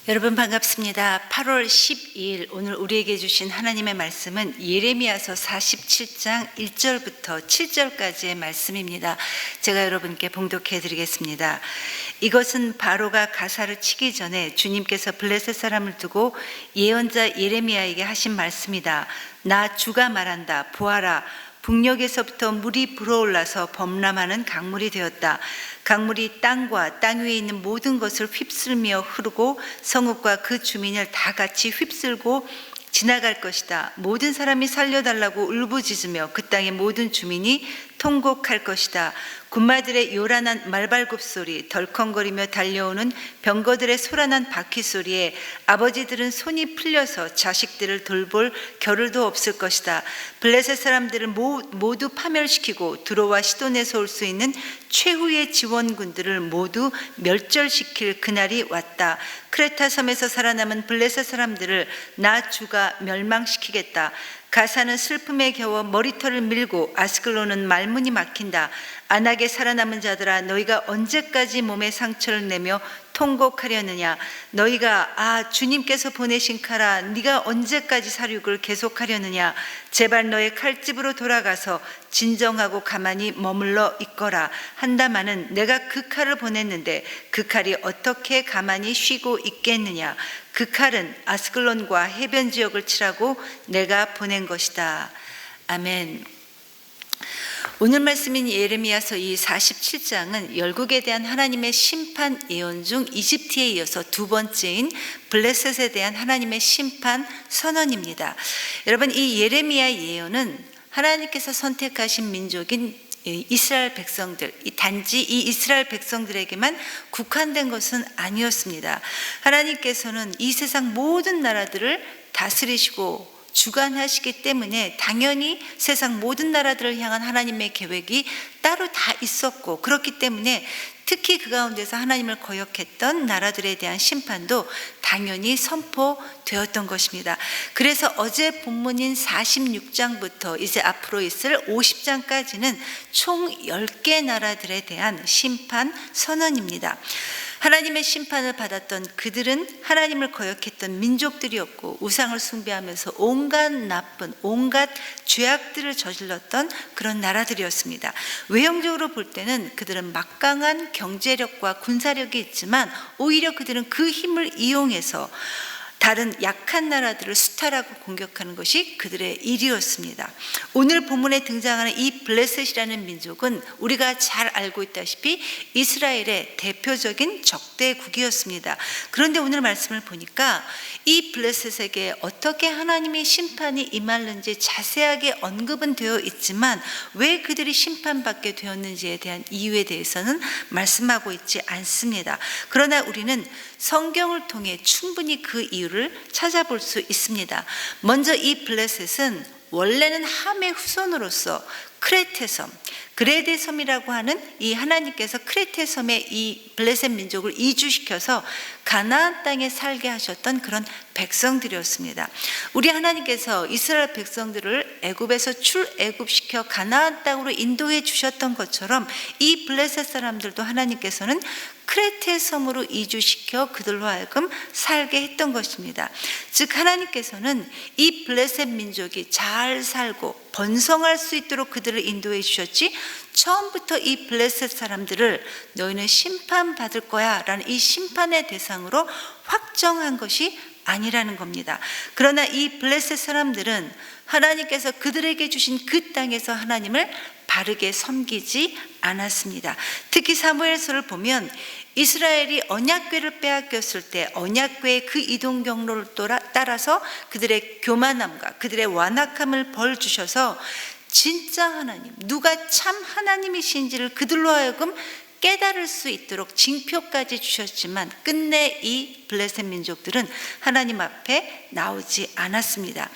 여러분 반갑습니다. 8월 12일 오늘 우리에게 주신 하나님의 말씀은 예레미야서 47장 1절부터 7절까지의 말씀입니다. 제가 여러분께 봉독해 드리겠습니다. 이것은 바로가 가사를 치기 전에 주님께서 블레셋 사람을 두고 예언자 예레미야에게 하신 말씀이다. 나 주가 말한다. 보아라, 북녘에서부터 물이 불어올라서 범람하는 강물이 되었다. 강물이 땅과 땅 위에 있는 모든 것을 휩쓸며 흐르고 성읍과 그 주민을 다 같이 휩쓸고 지나갈 것이다. 모든 사람이 살려달라고 울부짖으며 그 땅의 모든 주민이 통곡할 것이다. 군마들의 요란한 말발굽 소리, 덜컹거리며 달려오는 병거들의 소란한 바퀴 소리에 아버지들은 손이 풀려서 자식들을 돌볼 겨를도 없을 것이다. 블레셋 사람들을 모두 파멸시키고 두로와 시돈에서 올 수 있는 최후의 지원군들을 모두 멸절시킬 그날이 왔다. 크레타 섬에서 살아남은 블레셋 사람들을 나 주가 멸망시키겠다. 가사는 슬픔에 겨워 머리털을 밀고 아스글론은 말문이 막힌다. 안악에 살아남은 자들아, 너희가 언제까지 몸에 상처를 내며 통곡하려느냐. 너희가 주님께서 보내신 칼아, 네가 언제까지 사륙을 계속하려느냐. 제발 너의 칼집으로 돌아가서 진정하고 가만히 머물러 있거라. 한다마는 내가 그 칼을 보냈는데 그 칼이 어떻게 가만히 쉬고 있겠느냐. 그 칼은 아스글론과 해변 지역을 치라고 내가 보낸 것이다. 아멘. 오늘 말씀인 예레미야서 이 47장은 열국에 대한 하나님의 심판 예언 중 이집트에 이어서 두 번째인 블레셋에 대한 하나님의 심판 선언입니다. 여러분, 이 예레미야 예언은 하나님께서 선택하신 민족인 이스라엘 백성들, 단지 이 이스라엘 백성들에게만 국한된 것은 아니었습니다. 하나님께서는 이 세상 모든 나라들을 다스리시고 주관하시기 때문에 당연히 세상 모든 나라들을 향한 하나님의 계획이 따로 다 있었고, 그렇기 때문에 특히 그 가운데서 하나님을 거역했던 나라들에 대한 심판도 당연히 선포되었던 것입니다. 그래서 어제 본문인 46장부터 이제 앞으로 있을 50장까지는 총 10개 나라들에 대한 심판 선언입니다. 하나님의 심판을 받았던 그들은 하나님을 거역했던 민족들이었고, 우상을 숭배하면서 온갖 죄악들을 저질렀던 그런 나라들이었습니다. 외형적으로 볼 때는 그들은 막강한 경제력과 군사력이 있지만 오히려 그들은 그 힘을 이용해서 다른 약한 나라들을 수탈하고 공격하는 것이 그들의 일이었습니다. 오늘 본문에 등장하는 이 블레셋이라는 민족은 우리가 잘 알고 있다시피 이스라엘의 대표적인 적대국이었습니다. 그런데 오늘 말씀을 보니까 이 블레셋에게 어떻게 하나님의 심판이 임하는지 자세하게 언급은 되어 있지만 왜 그들이 심판받게 되었는지에 대한 이유에 대해서는 말씀하고 있지 않습니다. 그러나 우리는 성경을 통해 충분히 그 이유를 찾아볼 수 있습니다. 먼저 이 블레셋은 원래는 함의 후손으로서 크레테섬, 그레데섬이라고 하는 이 하나님께서 크레테섬에 이 블레셋 민족을 이주시켜서 가나안 땅에 살게 하셨던 그런 백성들이었습니다. 우리 하나님께서 이스라엘 백성들을 애굽에서 출애굽시켜 가나안 땅으로 인도해 주셨던 것처럼 이 블레셋 사람들도 하나님께서는 크레테 섬으로 이주시켜 그들로 하여금 살게 했던 것입니다. 즉 하나님께서는 이 블레셋 민족이 잘 살고 번성할 수 있도록 그들을 인도해 주셨지, 처음부터 이 블레셋 사람들을 너희는 심판받을 거야 라는 이 심판의 대상으로 확정한 것이 아니라는 겁니다. 그러나 이 블레셋 사람들은 하나님께서 그들에게 주신 그 땅에서 하나님을 바르게 섬기지 않았습니다. 특히 사무엘서를 보면 이스라엘이 언약궤를 빼앗겼을 때 언약궤의 그 이동 경로를 따라서 그들의 교만함과 그들의 완악함을 벌 주셔서 진짜 하나님, 누가 참 하나님이신지를 그들로 하여금 깨달을 수 있도록 징표까지 주셨지만 끝내 이 블레셋 민족들은 하나님 앞에 나오지 않았습니다.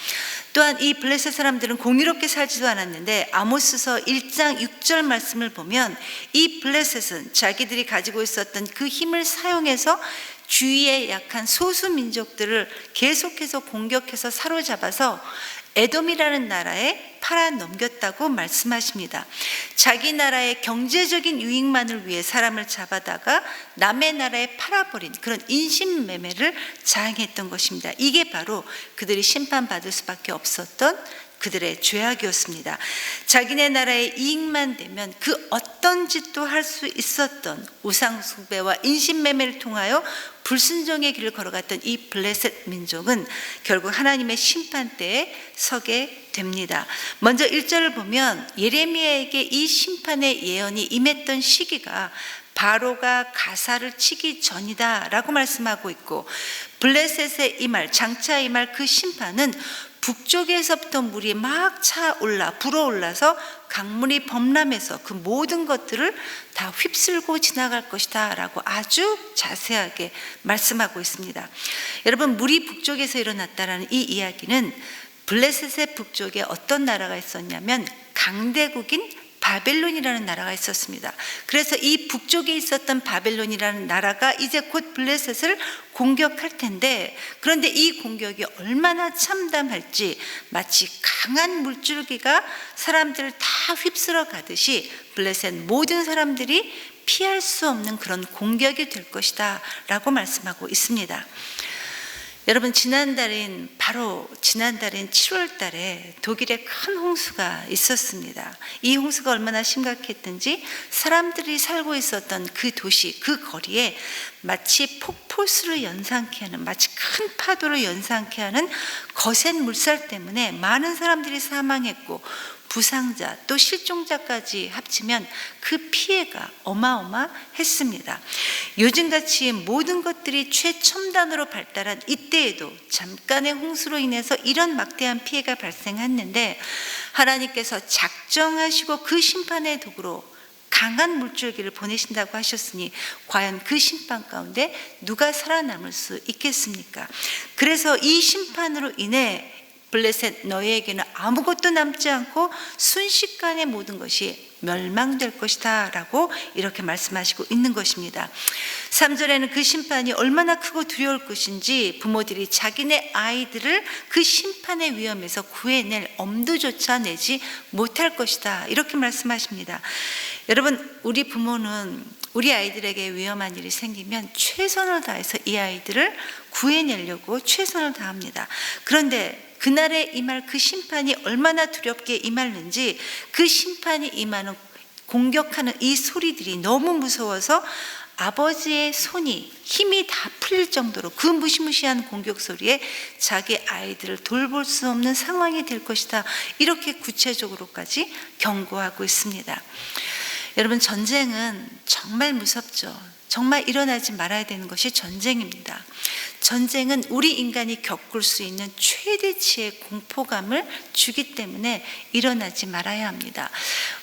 또한 이 블레셋 사람들은 공의롭게 살지도 않았는데 아모스서 1장 6절 말씀을 보면 이 블레셋은 자기들이 가지고 있었던 그 힘을 사용해서 주위의 약한 소수 민족들을 계속해서 공격해서 사로잡아서 에돔이라는 나라에 팔아넘겼다고 말씀하십니다. 자기 나라의 경제적인 유익만을 위해 사람을 잡아다가 남의 나라에 팔아버린 그런 인신매매를 자행했던 것입니다. 이게 바로 그들이 심판받을 수밖에 없었던 그들의 죄악이었습니다. 자기네 나라의 이익만 되면 그 어떤 짓도 할 수 있었던 우상숭배와 인신매매를 통하여 불순종의 길을 걸어갔던 이 블레셋 민족은 결국 하나님의 심판대에 서게 됩니다. 먼저 1절을 보면 예레미야에게 이 심판의 예언이 임했던 시기가 바로가 가사를 치기 전이다 라고 말씀하고 있고, 블레셋의 이 말, 장차 이 말 그 심판은 북쪽에서부터 물이 막 차올라 불어올라서 강물이 범람해서 그 모든 것들을 다 휩쓸고 지나갈 것이다 라고 아주 자세하게 말씀하고 있습니다. 여러분, 물이 북쪽에서 일어났다라는 이 이야기는 블레셋의 북쪽에 어떤 나라가 있었냐면 강대국인 바벨론이라는 나라가 있었습니다. 그래서 이 북쪽에 있었던 바벨론이라는 나라가 이제 곧 블레셋을 공격할 텐데, 그런데 이 공격이 얼마나 참담할지 마치 강한 물줄기가 사람들을 다 휩쓸어 가듯이 블레셋 모든 사람들이 피할 수 없는 그런 공격이 될 것이다 라고 말씀하고 있습니다. 여러분, 지난달인 7월 달에 독일에 큰 홍수가 있었습니다. 이 홍수가 얼마나 심각했든지 사람들이 살고 있었던 그 도시, 그 거리에 마치 폭포수를 연상케 하는, 마치 큰 파도를 연상케 하는 거센 물살 때문에 많은 사람들이 사망했고, 부상자 또 실종자까지 합치면 그 피해가 어마어마했습니다. 요즘같이 모든 것들이 최첨단으로 발달한 이때에도 잠깐의 홍수로 인해서 이런 막대한 피해가 발생했는데, 하나님께서 작정하시고 그 심판의 도구로 강한 물줄기를 보내신다고 하셨으니 과연 그 심판 가운데 누가 살아남을 수 있겠습니까? 그래서 이 심판으로 인해 블레셋 너희에게는 아무것도 남지 않고 순식간에 모든 것이 멸망될 것이다 라고 이렇게 말씀하시고 있는 것입니다. 3절에는 그 심판이 얼마나 크고 두려울 것인지 부모들이 자기네 아이들을 그 심판의 위험에서 구해낼 엄두조차 내지 못할 것이다 이렇게 말씀하십니다. 여러분, 우리 부모는 우리 아이들에게 위험한 일이 생기면 최선을 다해서 이 아이들을 구해내려고 최선을 다합니다. 그런데 그날에 임할 그 심판이 얼마나 두렵게 임하는지, 그 심판이 임하는 공격하는 이 소리들이 너무 무서워서 아버지의 손이 힘이 다 풀릴 정도로 그 무시무시한 공격 소리에 자기 아이들을 돌볼 수 없는 상황이 될 것이다 이렇게 구체적으로까지 경고하고 있습니다. 여러분, 전쟁은 정말 무섭죠. 정말 일어나지 말아야 되는 것이 전쟁입니다. 전쟁은 우리 인간이 겪을 수 있는 최대치의 공포감을 주기 때문에 일어나지 말아야 합니다.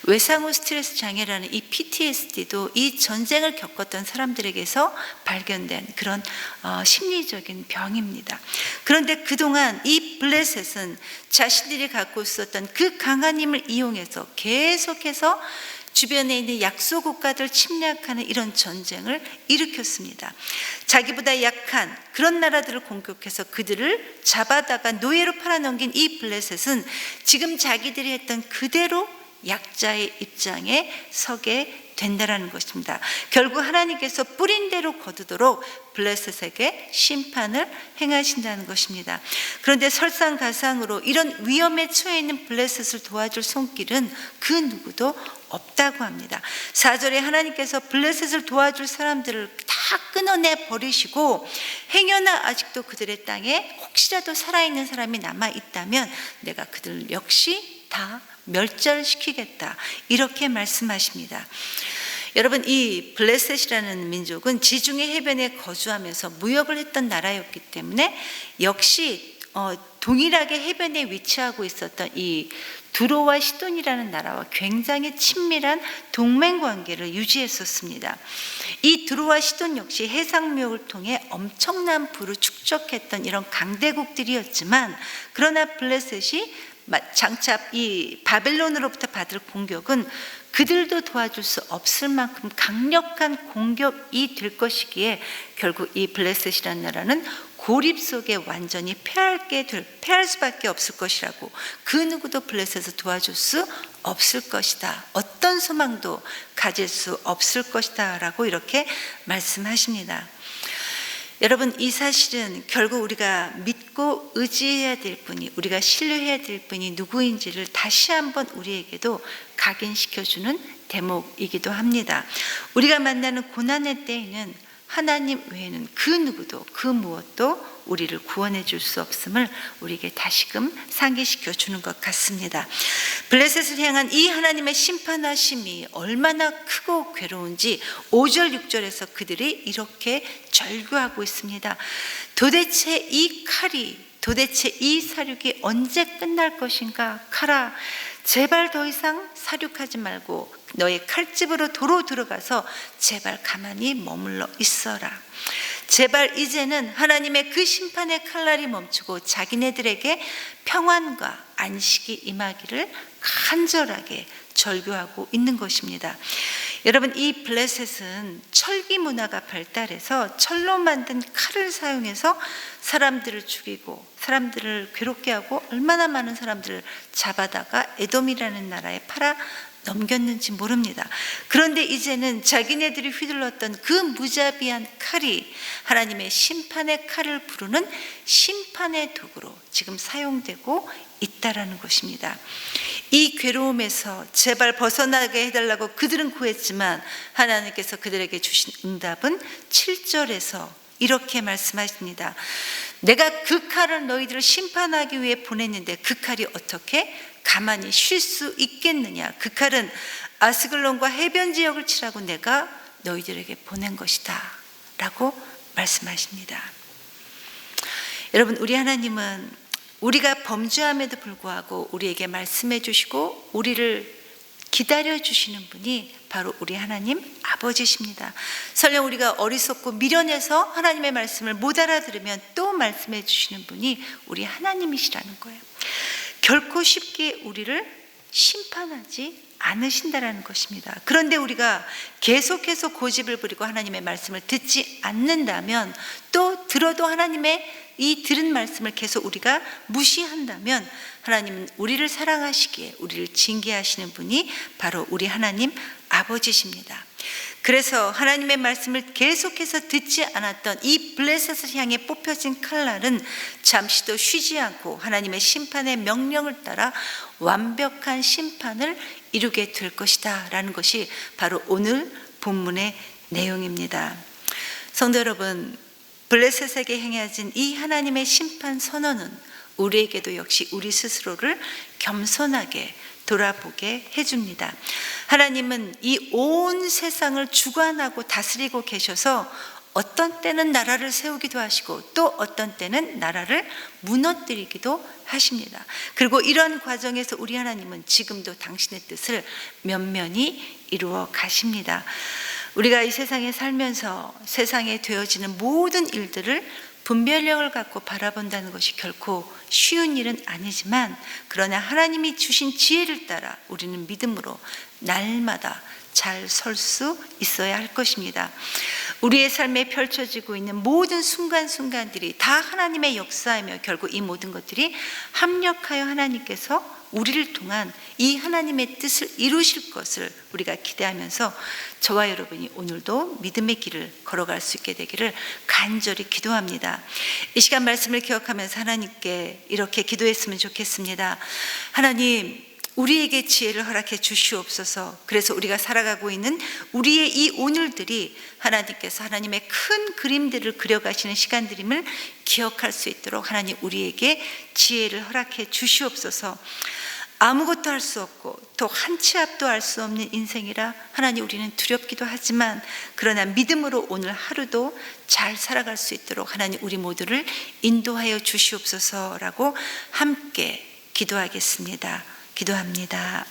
외상후 스트레스 장애라는 이 PTSD도 이 전쟁을 겪었던 사람들에게서 발견된 그런 심리적인 병입니다. 그런데 그동안 이 블레셋은 자신들이 갖고 있었던 그 강한 힘을 이용해서 계속해서 주변에 있는 약소 국가들 침략하는 이런 전쟁을 일으켰습니다. 자기보다 약한 그런 나라들을 공격해서 그들을 잡아다가 노예로 팔아넘긴 이 블레셋은 지금 자기들이 했던 그대로 약자의 입장에 서게 된다라는 것입니다. 결국 하나님께서 뿌린 대로 거두도록 블레셋에게 심판을 행하신다는 것입니다. 그런데 설상가상으로 이런 위험에 처해 있는 블레셋을 도와줄 손길은 그 누구도 없다고 합니다. 4절에 하나님께서 블레셋을 도와줄 사람들을 다 끊어내 버리시고, 행여나 아직도 그들의 땅에 혹시라도 살아있는 사람이 남아 있다면 내가 그들 역시 다 멸절시키겠다 이렇게 말씀하십니다. 여러분, 이 블레셋이라는 민족은 지중해 해변에 거주하면서 무역을 했던 나라였기 때문에 역시 동일하게 해변에 위치하고 있었던 이 두로와 시돈이라는 나라와 굉장히 친밀한 동맹 관계를 유지했었습니다. 이 두로와 시돈 역시 해상무역을 통해 엄청난 부를 축적했던 이런 강대국들이었지만, 그러나 블레셋이 장차 이 바벨론으로부터 받을 공격은 그들도 도와줄 수 없을 만큼 강력한 공격이 될 것이기에 결국 이 블레셋이라는 나라는 고립 속에 완전히 패할 수밖에 없을 것이라고, 그 누구도 블레셋을 도와줄 수 없을 것이다, 어떤 소망도 가질 수 없을 것이다 라고 이렇게 말씀하십니다. 여러분, 이 사실은 결국 우리가 믿고 의지해야 될 분이, 우리가 신뢰해야 될 분이 누구인지를 다시 한번 우리에게도 각인시켜주는 대목이기도 합니다. 우리가 만나는 고난의 때에는 하나님 외에는 그 누구도 그 무엇도 우리를 구원해 줄 수 없음을 우리에게 다시금 상기시켜 주는 것 같습니다. 블레셋을 향한 이 하나님의 심판하심이 얼마나 크고 괴로운지 5절 6절에서 그들이 이렇게 절규하고 있습니다. 도대체 이 칼이, 도대체 이 사륙이 언제 끝날 것인가? 칼아, 제발 더 이상 사륙하지 말고 너의 칼집으로 도로 들어가서 제발 가만히 머물러 있어라. 제발 이제는 하나님의 그 심판의 칼날이 멈추고 자기네들에게 평안과 안식이 임하기를 간절하게 절규하고 있는 것입니다. 여러분, 이 블레셋은 철기 문화가 발달해서 철로 만든 칼을 사용해서 사람들을 죽이고 사람들을 괴롭게 하고 얼마나 많은 사람들을 잡아다가 에돔이라는 나라에 팔아 넘겼는지 모릅니다. 그런데 이제는 자기네들이 휘둘렀던 그 무자비한 칼이 하나님의 심판의 칼을 부르는 심판의 도구로 지금 사용되고 있다라는 것입니다. 이 괴로움에서 제발 벗어나게 해달라고 그들은 구했지만 하나님께서 그들에게 주신 응답은 7절에서 이렇게 말씀하십니다. 내가 그 칼을 너희들을 심판하기 위해 보냈는데 그 칼이 어떻게 가만히 쉴 수 있겠느냐? 그 칼은 아스글론과 해변 지역을 치라고 내가 너희들에게 보낸 것이다 라고 말씀하십니다. 여러분, 우리 하나님은 우리가 범죄함에도 불구하고 우리에게 말씀해 주시고 우리를 기다려 주시는 분이 바로 우리 하나님 아버지십니다. 설령 우리가 어리석고 미련해서 하나님의 말씀을 못 알아들으면 또 말씀해 주시는 분이 우리 하나님이시라는 거예요. 결코 쉽게 우리를 심판하지 않으신다라는 것입니다. 그런데 우리가 계속해서 고집을 부리고 하나님의 말씀을 듣지 않는다면, 또 들어도 하나님의 이 들은 말씀을 계속 우리가 무시한다면 하나님은 우리를 사랑하시기에 우리를 징계하시는 분이 바로 우리 하나님 아버지십니다. 그래서 하나님의 말씀을 계속해서 듣지 않았던 이 블레셋을 향해 뽑혀진 칼날은 잠시도 쉬지 않고 하나님의 심판의 명령을 따라 완벽한 심판을 이루게 될 것이다 라는 것이 바로 오늘 본문의 내용입니다. 성도 여러분, 블레셋에게 행해진 이 하나님의 심판 선언은 우리에게도 역시 우리 스스로를 겸손하게 돌아보게 해줍니다. 하나님은 이 온 세상을 주관하고 다스리고 계셔서 어떤 때는 나라를 세우기도 하시고 또 어떤 때는 나라를 무너뜨리기도 하십니다. 그리고 이런 과정에서 우리 하나님은 지금도 당신의 뜻을 면면히 이루어 가십니다. 우리가 이 세상에 살면서 세상에 되어지는 모든 일들을 분별력을 갖고 바라본다는 것이 결코 쉬운 일은 아니지만, 그러나 하나님이 주신 지혜를 따라 우리는 믿음으로 날마다 잘 설 수 있어야 할 것입니다. 우리의 삶에 펼쳐지고 있는 모든 순간순간들이 다 하나님의 역사이며 결국 이 모든 것들이 합력하여 하나님께서 우리를 통한 이 하나님의 뜻을 이루실 것을 우리가 기대하면서 저와 여러분이 오늘도 믿음의 길을 걸어갈 수 있게 되기를 간절히 기도합니다. 이 시간 말씀을 기억하면서 하나님께 이렇게 기도했으면 좋겠습니다. 하나님, 우리에게 지혜를 허락해 주시옵소서. 그래서 우리가 살아가고 있는 우리의 이 오늘들이 하나님께서 하나님의 큰 그림들을 그려가시는 시간들임을 기억할 수 있도록 하나님 우리에게 지혜를 허락해 주시옵소서. 아무것도 할 수 없고 또 한 치 앞도 알 수 없는 인생이라 하나님 우리는 두렵기도 하지만, 그러나 믿음으로 오늘 하루도 잘 살아갈 수 있도록 하나님 우리 모두를 인도하여 주시옵소서라고 함께 기도하겠습니다. 기도합니다.